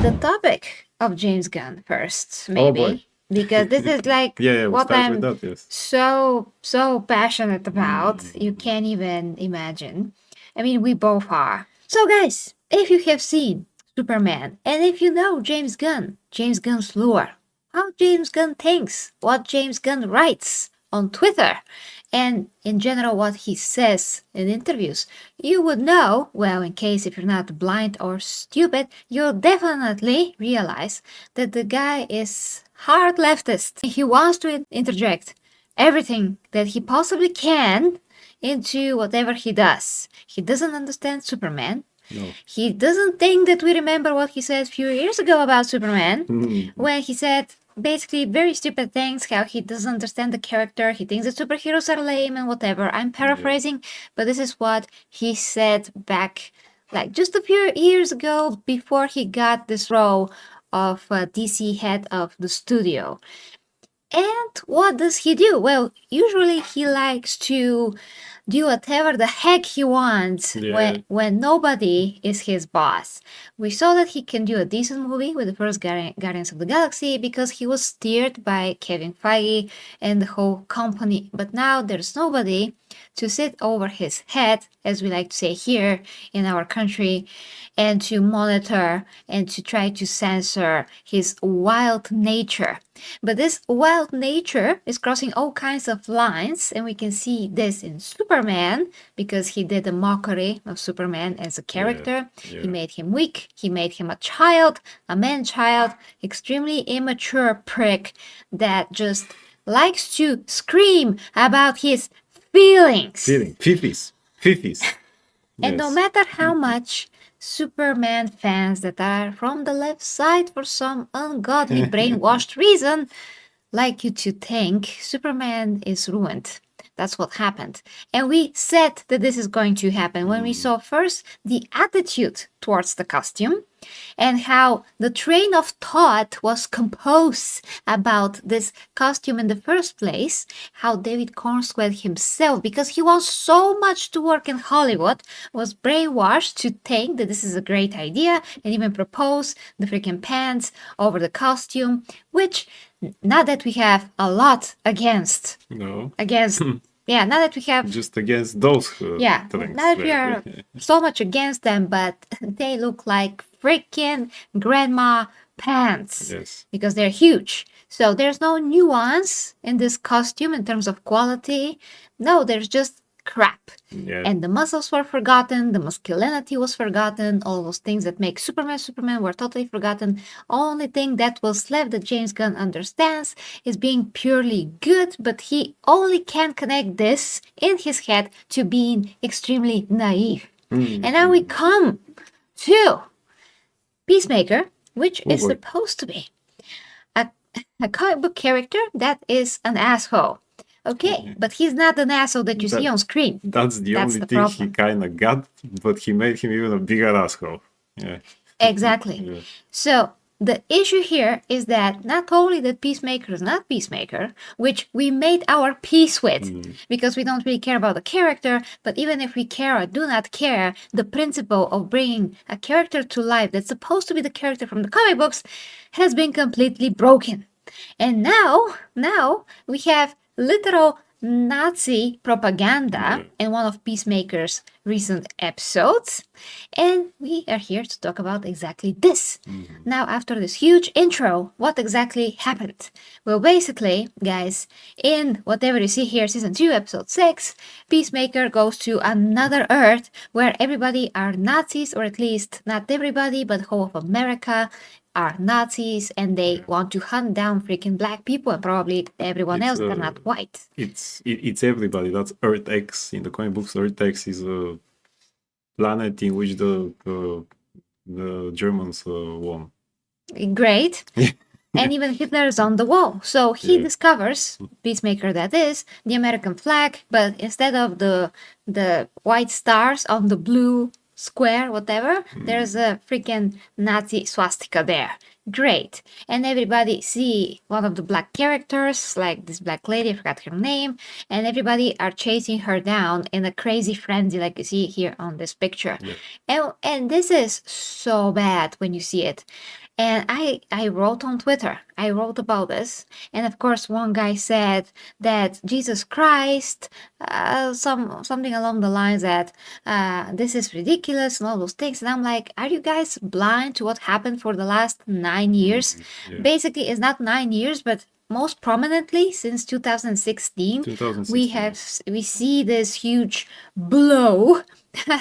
the topic of James Gunn first, Oh maybe. boy. Because this is like Yeah, we'll what start with I'm that, yes. so passionate about. You can't even imagine. I mean, we both are. So, guys, if you have seen Superman, and if you know James Gunn's lore, how James Gunn thinks, what James Gunn writes on Twitter, and in general what he says in interviews, you would know, well, in case if you're not blind or stupid, you'll definitely realize that the guy is hard leftist. He wants to interject everything that he possibly can into whatever he does. He doesn't understand Superman. No. He doesn't think that we remember what he said a few years ago about Superman Mhm. when he said basically very stupid things, how he doesn't understand the character, he thinks that superheroes are lame and whatever. I'm paraphrasing, but this is what he said back like just a few years ago before he got this role of DC head of the studio. And what does he do? Well, usually he likes to do whatever the heck he wants when nobody is his boss. We saw that he can do a decent movie with the first Guardians of the Galaxy because he was steered by Kevin Feige and the whole company. But now there's nobody to sit over his head, as we like to say here in our country, and to monitor and to try to censor his wild nature. But this wild nature is crossing all kinds of lines, and we can see this in Superman because he did a mockery of Superman as a character. Yeah. He made him weak, he made him a child, a man-child, extremely immature prick that just likes to scream about his feelings. Fifis. And no matter how much Superman fans that are from the left side for some ungodly brainwashed reason like you to think Superman is ruined. That's what happened. And we said that this is going to happen when we saw first the attitude towards the costume and how the train of thought was composed about this costume in the first place, how David Cornswell himself, because he wants so much to work in Hollywood, was brainwashed to think that this is a great idea and even propose the freaking pants over the costume, which not that we have a lot against. No. Yeah, not that we have just against those not that we are so much against them, but they look like freaking grandma pants. Yes. Because they're huge. So there's no nuance in this costume in terms of quality. No, there's just crap. Yeah. And the muscles were forgotten, the masculinity was forgotten, all those things that make Superman were totally forgotten. Only thing that was left that James Gunn understands is being purely good, but he only can connect this in his head to being extremely naive. And now we come to Peacemaker, which is supposed to be a comic book character that is an asshole. Okay, but he's not an asshole that you see on screen. That's the only thing he kind of got, but he made him even a bigger asshole. Yeah. Exactly. Yeah. So the issue here is that not only that Peacemaker is not Peacemaker, which we made our peace with because we don't really care about the character, but even if we care or do not care, the principle of bringing a character to life that's supposed to be the character from the comic books has been completely broken. And now we have literal Nazi propaganda in one of Peacemaker's recent episodes. And we are here to talk about exactly this. Now, after this huge intro, what exactly happened? Well, basically, guys, in whatever you see here, Season 2, Episode 6, Peacemaker goes to another Earth where everybody are Nazis, or at least not everybody, but whole of America are Nazis, and they want to hunt down freaking black people and probably everyone else that are not white. It's everybody. That's Earth X. In the comic books, Earth X is a planet in which the Germans won. Great. And even Hitler is on the wall. So he discovers, Peacemaker that is, the American flag, but instead of the white stars on the blue square, whatever, there's a freaking Nazi swastika there. great. And everybody see one of the black characters, like this black lady, I forgot her name, and everybody are chasing her down in a crazy frenzy, like you see here on this picture. And this is so bad when you see it. And I wrote on Twitter, I wrote about this. And of course, one guy said that Jesus Christ, something along the lines that this is ridiculous and all those things. And I'm like, are you guys blind to what happened for the last 9 years? Basically, it's not 9 years, but most prominently since 2016, 2016. we see this huge blow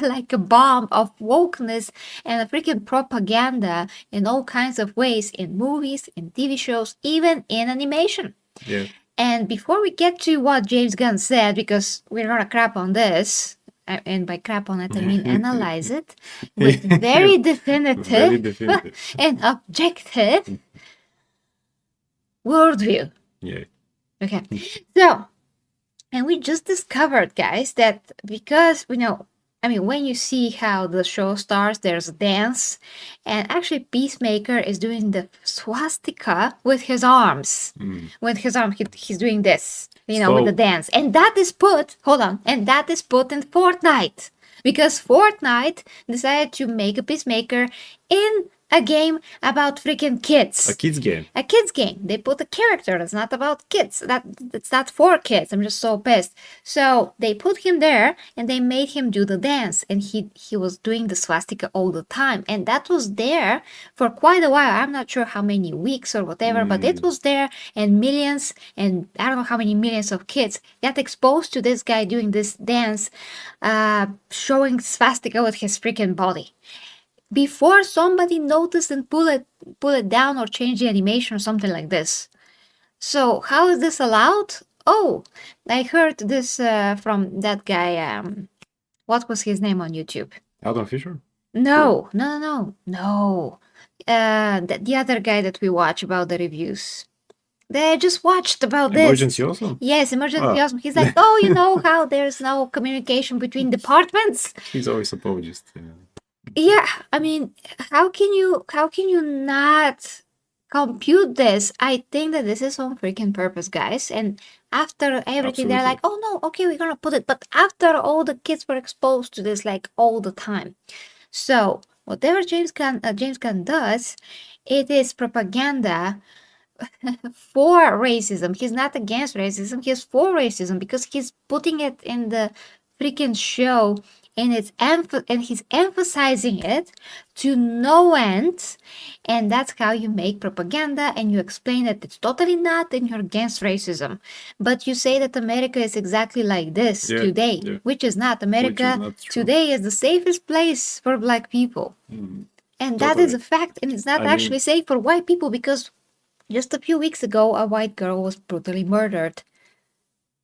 like a bomb of wokeness and a freaking propaganda in all kinds of ways, in movies, in TV shows, even in animation. Yeah. And before we get to what James Gunn said, because we're gonna crap on this, and by crap on it I mean analyze it with very definitive and objective worldview. Yeah. Okay. So, and we just discovered, guys, that because when you see how the show starts, there's a dance, and actually Peacemaker is doing the swastika with his arms. With his arm, he's doing this, with the dance, and that is put. Hold on, and that is put in Fortnite because Fortnite decided to make a Peacemaker in a game about freaking kids. A kids game. A kids game. They put a character that's not about kids. That's not for kids. I'm just so pissed. So they put him there and they made him do the dance. And he was doing the swastika all the time. And that was there for quite a while. I'm not sure how many weeks or whatever, but it was there, and millions, and I don't know how many millions of kids got exposed to this guy doing this dance, showing swastika with his freaking body. Before somebody noticed and pull it down or change the animation or something like this. So how is this allowed? Oh, I heard this from that guy. What was his name on YouTube? Adam Fisher? No. The other guy that we watch about the reviews. They just watched about this. Emergency Awesome? Yes, Emergency Awesome. He's like, oh, you know how there's no communication between departments? He's always apologist. Yeah, I mean, how can you not compute this? I think that this is on freaking purpose, guys. And after everything, they're like, oh no, okay, we're gonna put it. But after all the kids were exposed to this like all the time. So whatever James Gunn does, it is propaganda for racism. He's not against racism. He's for racism because he's putting it in the freaking show, and he's emphasizing it to no end. And that's how you make propaganda, and you explain that it's totally not, and you're against racism. But you say that America is exactly like this today, which is not. America today is the safest place for Black people. And that is a fact, and it's not actually safe for white people, because just a few weeks ago, a white girl was brutally murdered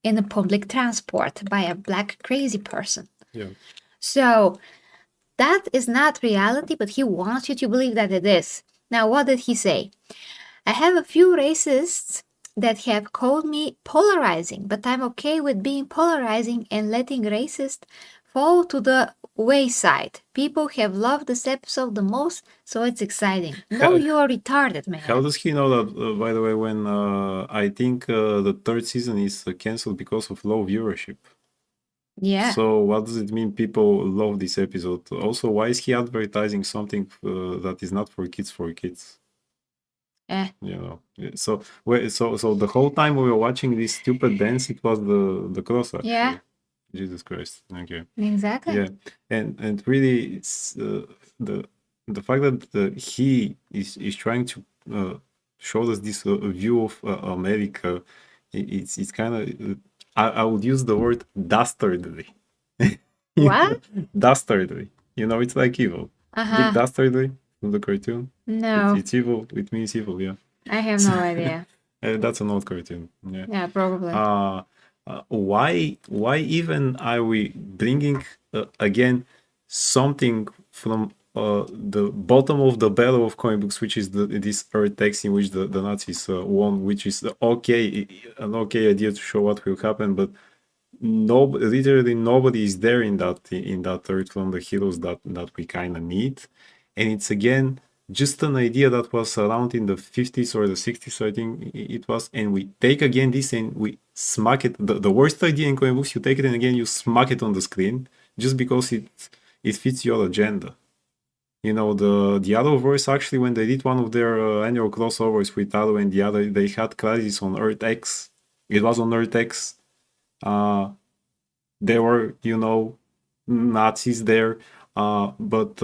in a public transport by a Black crazy person. Yeah. So that is not reality, but he wants you to believe that it is. Now, what did he say? I have a few racists that have called me polarizing, but I'm okay with being polarizing and letting racists fall to the wayside. People have loved this episode the most, so it's exciting. No, you are retarded, man. How does he know that, by the way, when I think the third season is cancelled because of low viewership? Yeah. So what does it mean people love this episode? Also, why is he advertising something that is not for kids? So the whole time we were watching this stupid dance, it was the cross, actually. Yeah. Jesus Christ. Okay. Exactly. Yeah. And really, it's the fact that he is trying to show us this view of America. It's kind of I would use the word dastardly. What? Dastardly. It's like evil. Big dastardly from the cartoon. No. It's evil. It means evil. Yeah. I have no idea. That's an old cartoon. Yeah. Yeah, probably. Why even are we bringing again something from the bottom of the barrel of comic books, which is this Earth X in which the Nazis won, which is an okay idea to show what will happen, but literally nobody is there in that Earth from the heroes that we kind of need, and it's again just an idea that was around in the 50s or the 60s, I think it was, and we take again this and we smack it. The worst idea in comic books, you take it and again you smack it on the screen just because it fits your agenda. You know, the Arrowverse actually, when they did one of their annual crossovers with Arrow and the other, they had Crisis on Earth X. It was on Earth X. There were, you know, Nazis there, but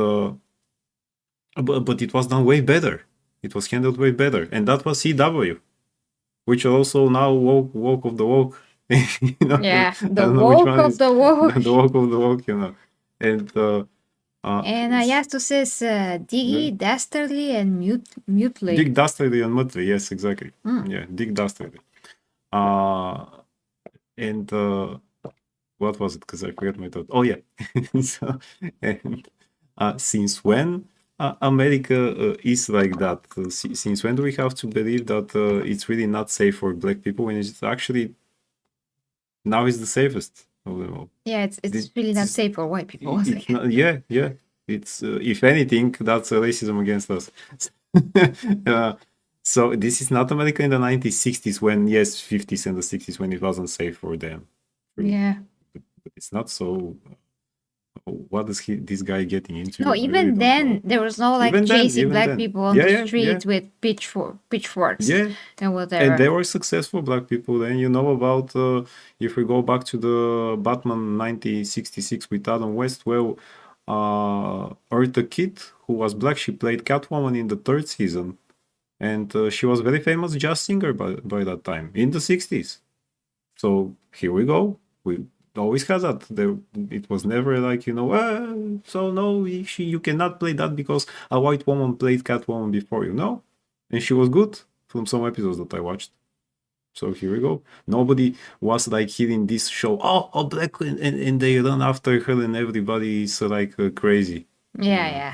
it was done way better. It was handled way better, and that was CW, which also now woke of the woke. You know, Yeah, I the don't know which woke one of is the woke. the woke of the woke, you know, and And Yastu says Diggy, Dastardly, and Mutely. Dick Dastardly and Muttley, yes, exactly. Mm. Yeah, Dick Dastardly. And what was it? Because I forgot my thought. Oh yeah. So, and since when America is like that? Since when do we have to believe that it's really not safe for black people when it's actually now is the safest of them all? Yeah, it's really not safe for white people. It's not, yeah. It's if anything, that's racism against us. So this is not America in the 1960s when, yes, 50s and the 60s when it wasn't safe for them. Yeah. But it's not so. What is this guy getting into? No, even then there was no like chasing black people on the streets with pitchforks and whatever. And there were successful black people. And you know about if we go back to the Batman 1966 with Adam West, well, Eartha Kitt, who was black, she played Catwoman in the third season, and she was very famous jazz singer by that time in the 60s. So here we go. We always had that. It was never like, you know, so no, you cannot play that because a white woman played Catwoman before you. No, and she was good from some episodes that I watched. So here we go. Nobody was like hearing this show. Oh, black, and they run after her, and everybody is like crazy. Yeah.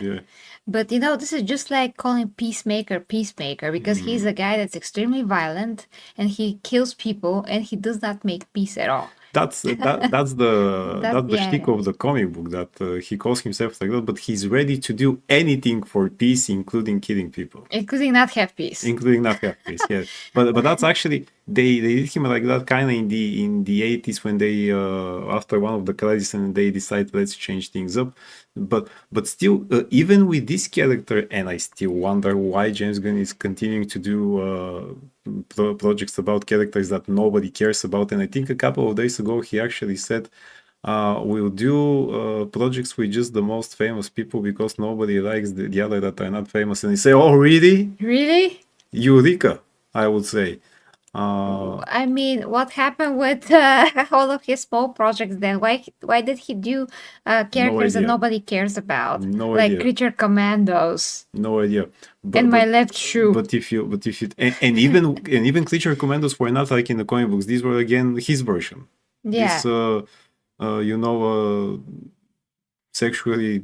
But you know, this is just like calling Peacemaker because he's a guy that's extremely violent and he kills people and he does not make peace at all. That's the shtick of the comic book, that he calls himself like that, but he's ready to do anything for peace, including killing people, including not have peace. Yeah. But that's actually they did him like that kind of in the 80s when they after one of the crises and they decided let's change things up. But still, even with this character, and I still wonder why James Gunn is continuing to do projects about characters that nobody cares about. And I think a couple of days ago he actually said we'll do projects with just the most famous people because nobody likes the other that are not famous. And he say, oh really Eureka, I would say. I mean, what happened with all of his small projects then? Why did he do characters that nobody cares about? No like idea. Creature Commandos. No idea. And my left shoe. But if you and even Creature Commandos were not like in the comic books. These were again his version. Yeah. This sexually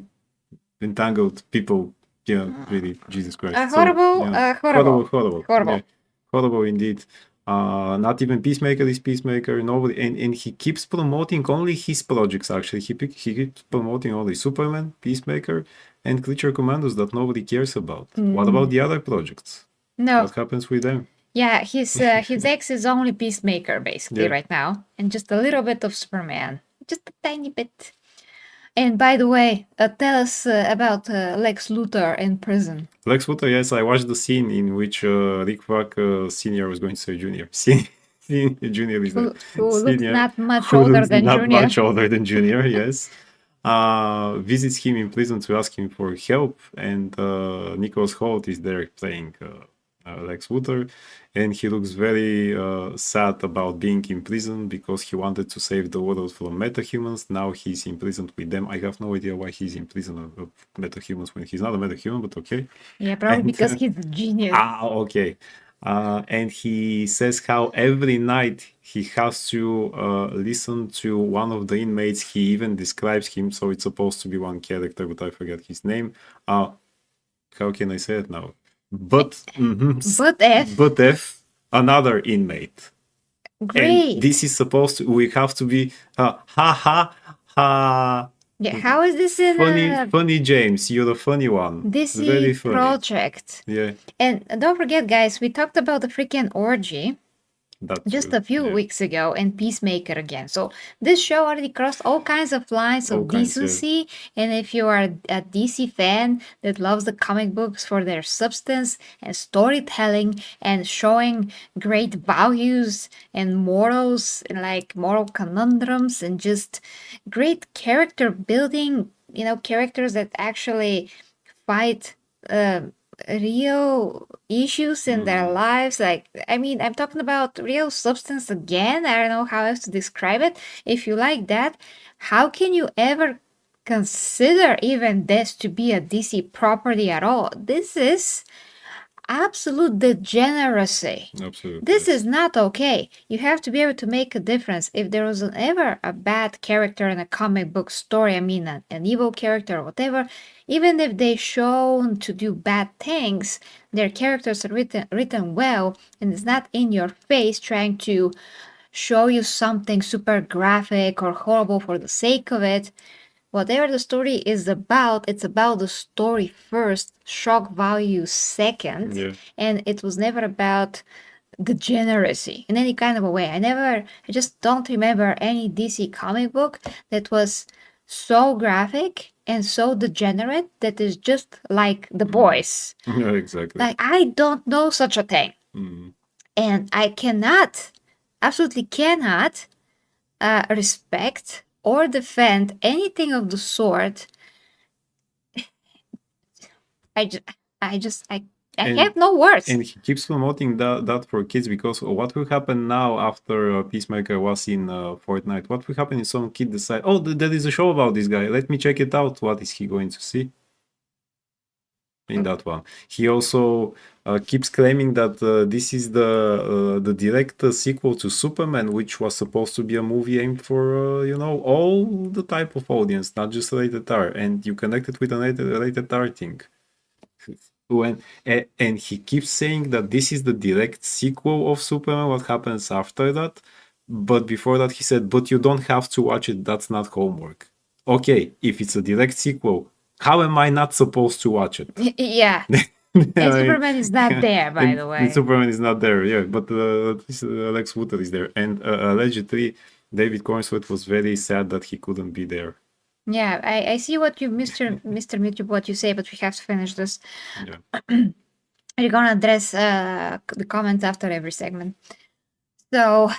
entangled people. Yeah, really, Jesus Christ. Horrible. Yeah, horrible indeed. Not even Peacemaker is Peacemaker. Nobody, and he keeps promoting only his projects. Actually, he keeps promoting only Superman, Peacemaker, and Creature Commandos that nobody cares about. What about the other projects? No. What happens with them? Yeah, his ex is only Peacemaker basically right now, and just a little bit of Superman, just a tiny bit. And by the way, tell us about Lex Luthor in prison. Lex Luthor, yes, I watched the scene in which Rick Flag Senior was going to say Junior. Junior is who looks not much older than Junior. Not much older than Junior, yes. Visits him in prison to ask him for help, and Nicholas Hoult is there playing Lex Luthor, and he looks very sad about being in prison because he wanted to save the world from metahumans. Now he's imprisoned with them. I have no idea why he's in prison of metahumans when he's not a metahuman, but okay. Yeah, probably because he's a genius. Okay. And he says how every night he has to listen to one of the inmates. He even describes him, so it's supposed to be one character, but I forget his name. How can I say it now? But F, another inmate. Great. And this is supposed to, we have to be ha ha ha. Yeah, how is this in a Funny James, you're the funny one. Very DC funny. project? Yeah, And don't forget, guys, we talked about the freaking orgy that's just true. a few Yeah. weeks ago and Peacemaker again. So this show already crossed all kinds of lines All of kinds, yeah. decency. And if you are a DC fan that loves the comic books for their substance and storytelling and showing great values and morals and like moral conundrums and just great character building, characters that actually fight real issues in their lives. Like, I mean, I'm talking about real substance again. I don't know how else to describe it. If you like that, how can you ever consider even this to be a DC property at all? This is absolute degeneracy. Absolutely. This yes. is not okay. You have to be able to make a difference. If there was ever a bad character in a comic book story, I mean, an evil character or whatever, even if they shown to do bad things, their characters are written well and it's not in your face trying to show you something super graphic or horrible for the sake of it. Whatever the story is about, it's about the story first, shock value second, Yeah. and it was never about degeneracy in any kind of a way. I just don't remember any DC comic book that was so graphic and so degenerate that is just like The Boys. Yeah, exactly. Like, I don't know such a thing. And I cannot, absolutely cannot, respect or defend anything of the sort. I have no words. And he keeps promoting that for kids, because what will happen now after Peacemaker was in Fortnite? What will happen if some kid decide, oh, there is a show about this guy, let me check it out? What is he going to see in that one? He also keeps claiming that this is the direct sequel to Superman, which was supposed to be a movie aimed for all the type of audience, not just rated R, and you connect it with a rated R thing. And he keeps saying that this is the direct sequel of Superman, what happens after that. But before that, he said, but you don't have to watch it, that's not homework. Okay, if it's a direct sequel, how am I not supposed to watch it? Yeah. And Superman is not there, by the way. Superman is not there, yeah, but at least Lex Luthor is there. And allegedly, David Cornsworth was very sad that he couldn't be there. Yeah, I see what you, Mr. YouTube, what you say, but we have to finish this. Yeah. We're gonna address the comments after every segment. So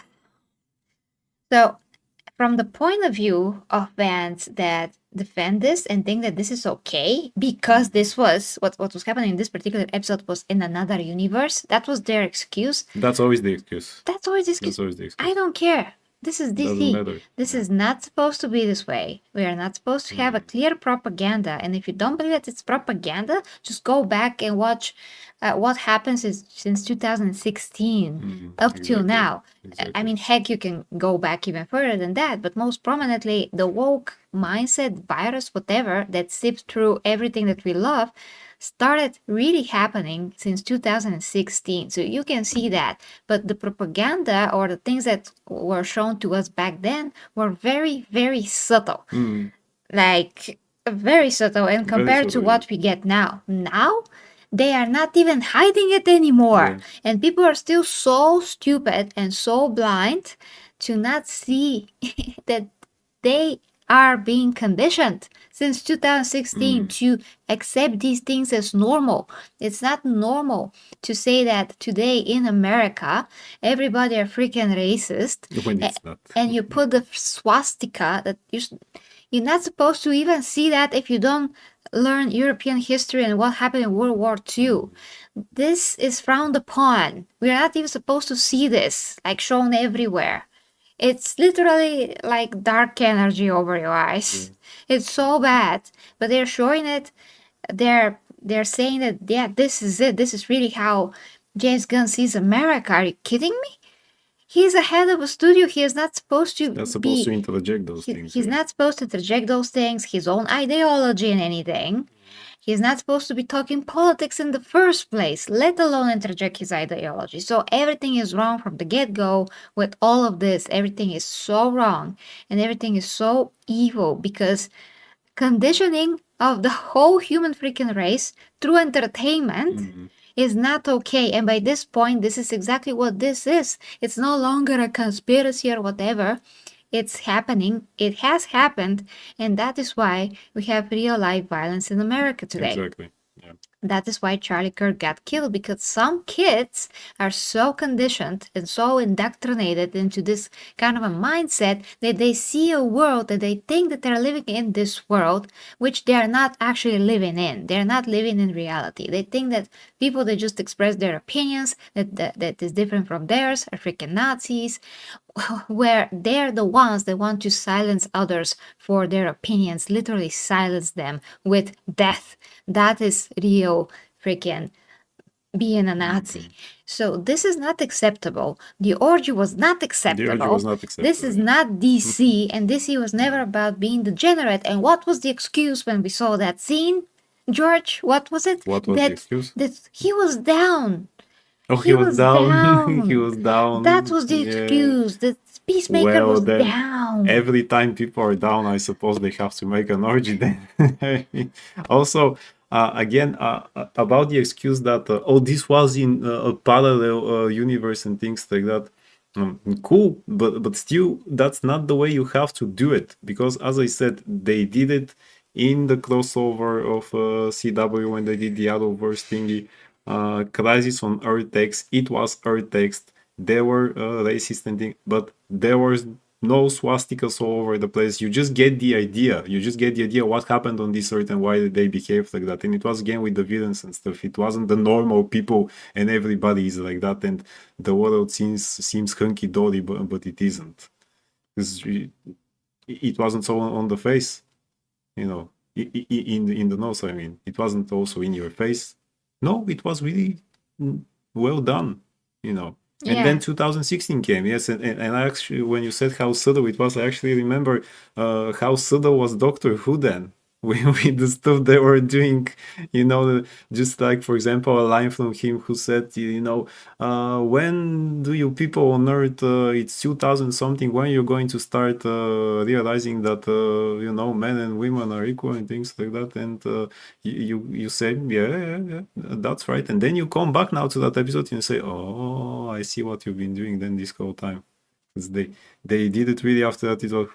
from the point of view of fans that defend this and think that this is okay because this was what was happening in this particular episode was in another universe, that was their excuse. That's always the excuse. That's always the excuse. That's always the excuse. I don't care. This is Doesn't DC. matter. This is not supposed to be this way. We are not supposed to have a clear propaganda. And if you don't believe that it's propaganda, just go back and watch what happens since 2016 up till now. I mean, heck, you can go back even further than that. But most prominently, the woke mindset, virus, whatever, that seeps through everything that we love started really happening since 2016. So you can see that. But the propaganda or the things that were shown to us back then were very, very subtle. Like, very subtle. And compared to what we get now. Now, they are not even hiding it anymore. Yeah. And people are still so stupid and so blind to not see that they are being conditioned since 2016 to accept these things as normal. It's not normal to say that today in America, everybody are freaking racist. When it's not. And you put the swastika that you're not supposed to even see that if you don't learn European history and what happened in World War II. This is frowned upon. We're not even supposed to see this, like shown everywhere. It's literally like dark energy over your eyes. It's so bad, but they're showing it. They're saying that, yeah, this is it. This is really how James Gunn sees America. Are you kidding me? He's a head of a studio. He is not supposed to supposed to interject those things. He's not supposed to interject those things, his own ideology and anything. He's not supposed to be talking politics in the first place, let alone interject his ideology. So everything is wrong from the get-go with all of this. Everything is so wrong and everything is so evil because conditioning of the whole human freaking race through entertainment is not okay. And by this point, this is exactly what this is. It's no longer a conspiracy or whatever. It's happening. It has happened. And that is why we have real life violence in America today. Exactly. Yeah. That is why Charlie Kirk got killed, because some kids are so conditioned and so indoctrinated into this kind of a mindset that they see a world that they think that they're living in this world, which they are not actually living in. They're not living in reality. They think that people that just express their opinions that is different from theirs are freaking Nazis, where they're the ones that want to silence others for their opinions, literally silence them with death. That is real freaking being a Nazi. So this is not acceptable. The orgy was not acceptable. The orgy was not acceptable. This is not DC, and DC was never about being degenerate. And what was the excuse when we saw that scene, George? What was it? What was the excuse? That he was down. Oh, he was down. He was down. That was the excuse. The Peacemaker was down. Every time people are down, I suppose they have to make an orgy then. Also, again, about the excuse that, this was in a parallel universe and things like that. Cool, but still, that's not the way you have to do it. Because, as I said, they did it in the crossover of CW when they did the Arrowverse thingy. Crisis on Earth X, it was Earth X. There were racist and things, but there was no swastikas all over the place. You just get the idea. You just get the idea what happened on this earth and why did they behave like that. And it was again with the villains and stuff. It wasn't the normal people and everybody is like that. And the world seems hunky dory, but it isn't. Because it wasn't so on the face, you know, in the nose. I mean, it wasn't also in your face. No, it was really well done, you know. And then 2016 came, yes, and I actually, when you said how subtle it was, I actually remember how subtle was Doctor Who then, with the stuff they were doing, you know, just like, for example, a line from him who said, you know, when do you people on Earth, it's 2000 something, when you're going to start realizing that, you know, men and women are equal and things like that, and you say, yeah, that's right, and then you come back now to that episode and you say, oh, I see what you've been doing then this whole time, because they did it really after that, it was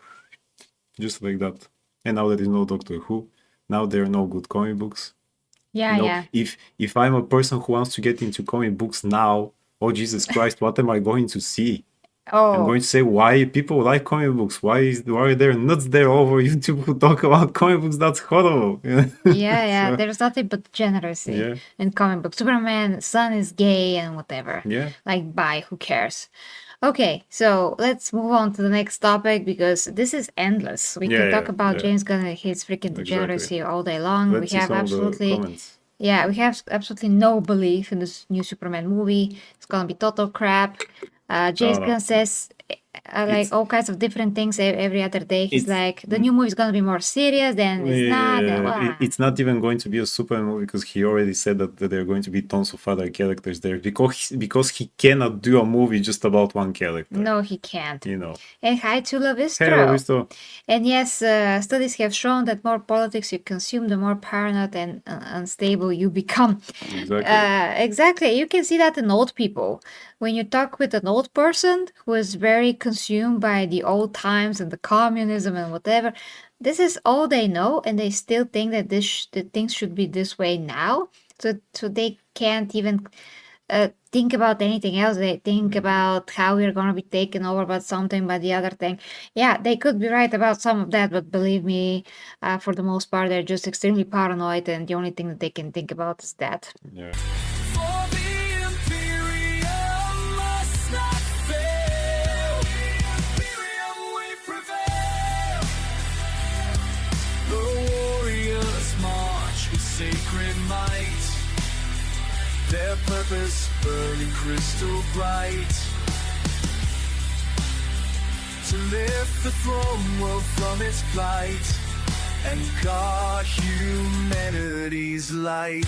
just like that. And now there is no Doctor Who. Now there are no good comic books. Yeah, you know, yeah. If I'm a person who wants to get into comic books now, oh Jesus Christ, what am I going to see? I'm going to say why people like comic books. Why are there nuts there over YouTube who talk about comic books? That's horrible. Yeah. There's nothing but degeneracy in comic books. Superman's son is gay and whatever. Yeah. Like, bye, who cares? Okay, so let's move on to the next topic because this is endless. We can talk about James Gunn and his freaking degeneracy all day long. Let's we have we have absolutely no belief in this new Superman movie. It's gonna be total crap. James Gunn says like all kinds of different things every other day. He's like, the new movie is going to be more serious, then it's not. It's not even going to be a Superman movie because he already said that there are going to be tons of other characters there because he cannot do a movie just about one character. No, he can't. You know. And hi to Lovistro. And yes, studies have shown that more politics you consume, the more paranoid and unstable you become. Exactly. You can see that in old people. When you talk with an old person who is very consumed by the old times and the communism and whatever, this is all they know, and they still think that that things should be this way now. So they can't even think about anything else. They think about how we're going to be taken over by something, by the other thing. Yeah, they could be right about some of that, but believe me, for the most part, they're just extremely paranoid, and the only thing that they can think about is that. Yeah. Sacred might, their purpose burning crystal bright, to lift the throne world from its plight and guard humanity's light.